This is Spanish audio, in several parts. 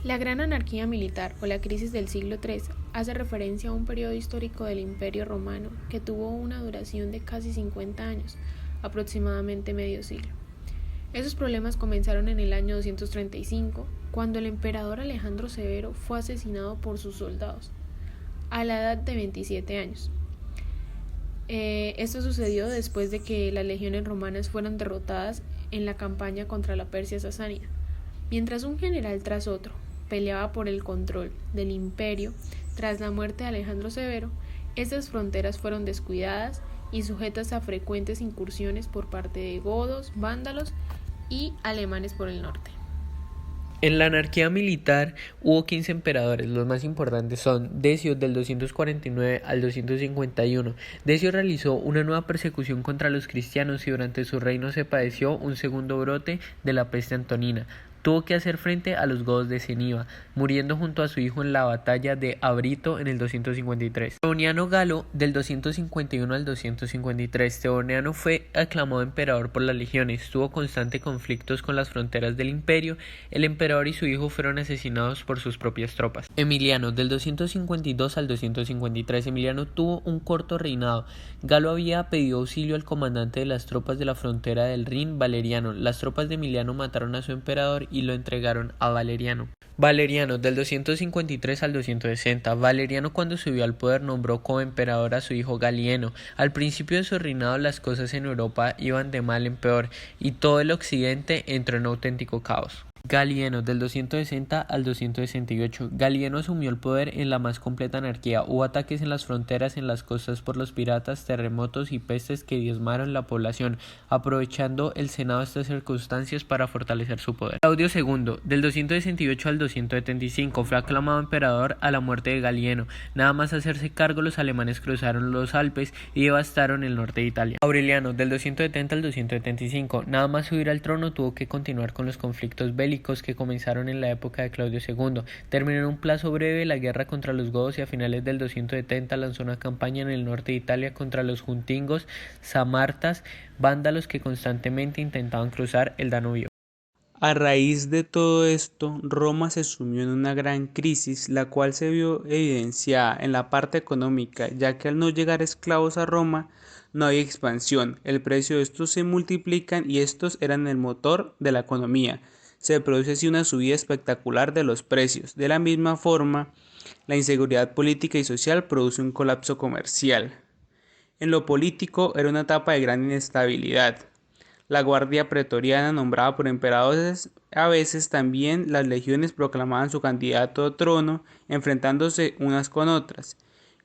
La Gran Anarquía Militar o la Crisis del siglo III hace referencia a un periodo histórico del Imperio Romano que tuvo una duración de casi 50 años, aproximadamente medio siglo. Esos problemas comenzaron en el año 235, cuando el emperador Alejandro Severo fue asesinado por sus soldados, a la edad de 27 años. Esto sucedió después de que las legiones romanas fueran derrotadas en la campaña contra la Persia sasánida. Mientras un general tras otro peleaba por el control del imperio, tras la muerte de Alejandro Severo, estas fronteras fueron descuidadas y sujetas a frecuentes incursiones por parte de godos, vándalos y alemanes por el norte. En la anarquía militar hubo 15 emperadores, los más importantes son Decio del 249 al 251. Decio realizó una nueva persecución contra los cristianos y durante su reino se padeció un segundo brote de la peste antonina. Tuvo que hacer frente a los godos de Ceniva, muriendo junto a su hijo en la batalla de Abrito en el 253. Treboniano Galo del 251 al 253. Treboniano fue aclamado emperador por las legiones, tuvo constantes conflictos con las fronteras del imperio, el emperador y su hijo fueron asesinados por sus propias tropas. Emiliano del 252 al 253. Emiliano tuvo un corto reinado. Galo había pedido auxilio al comandante de las tropas de la frontera del Rin, Valeriano. Las tropas de Emiliano mataron a su emperador y lo entregaron a Valeriano. Valeriano del 253 al 260. Valeriano, cuando subió al poder, nombró como emperador a su hijo Galieno. Al principio de su reinado las cosas en Europa iban de mal en peor y todo el occidente entró en auténtico caos. Galieno del 260 al 268. Galieno asumió el poder en la más completa anarquía. Hubo ataques en las fronteras, en las costas por los piratas, terremotos y pestes que diezmaron la población, aprovechando el Senado estas circunstancias para fortalecer su poder. Claudio II del 268 al 275 fue aclamado emperador a la muerte de Galieno. Nada más hacerse cargo, los alemanes cruzaron los Alpes y devastaron el norte de Italia. Aureliano del 270 al 275. Nada más subir al trono tuvo que continuar con los conflictos bélicos que comenzaron en la época de Claudio II. Terminó en un plazo breve la guerra contra los godos y a finales del 270 lanzó una campaña en el norte de Italia contra los juntingos, samartas, vándalos que constantemente intentaban cruzar el Danubio. A raíz de todo esto, Roma se sumió en una gran crisis, la cual se vio evidenciada en la parte económica, ya que al no llegar esclavos a Roma, no hay expansión, el precio de estos se multiplican y estos eran el motor de la economía. Se produce así una subida espectacular de los precios. De la misma forma, la inseguridad política y social produce un colapso comercial. En lo político era una etapa de gran inestabilidad. La guardia pretoriana nombrada por emperadores, a veces también las legiones proclamaban su candidato a trono, enfrentándose unas con otras.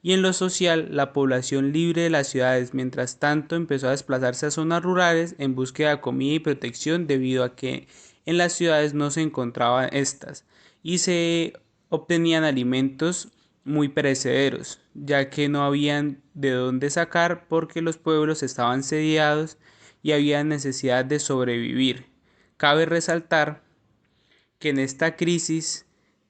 Y en lo social, la población libre de las ciudades, mientras tanto, empezó a desplazarse a zonas rurales en búsqueda de comida y protección debido a que en las ciudades no se encontraban estas y se obtenían alimentos muy perecederos, ya que no habían de dónde sacar porque los pueblos estaban sediados y había necesidad de sobrevivir. Cabe resaltar que en esta crisis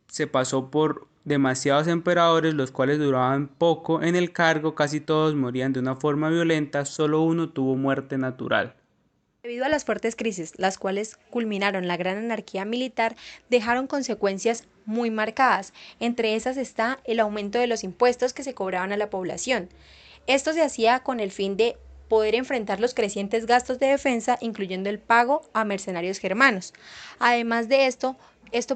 se pasó por demasiados emperadores, los cuales duraban poco en el cargo, casi todos morían de una forma violenta, solo uno tuvo muerte natural. Debido a las fuertes crisis, las cuales culminaron la gran anarquía militar, dejaron consecuencias muy marcadas. Entre esas está el aumento de los impuestos que se cobraban a la población. Esto se hacía con el fin de poder enfrentar los crecientes gastos de defensa, incluyendo el pago a mercenarios germanos. Además de esto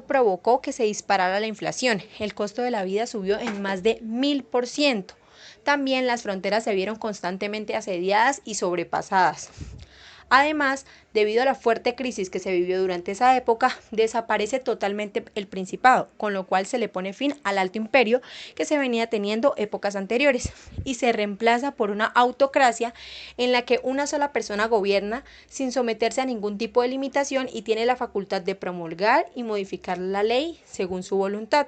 provocó que se disparara la inflación. El costo de la vida subió en más de 1000%. También las fronteras se vieron constantemente asediadas y sobrepasadas. Además, debido a la fuerte crisis que se vivió durante esa época, desaparece totalmente el principado, con lo cual se le pone fin al Alto Imperio que se venía teniendo épocas anteriores y se reemplaza por una autocracia en la que una sola persona gobierna sin someterse a ningún tipo de limitación y tiene la facultad de promulgar y modificar la ley según su voluntad.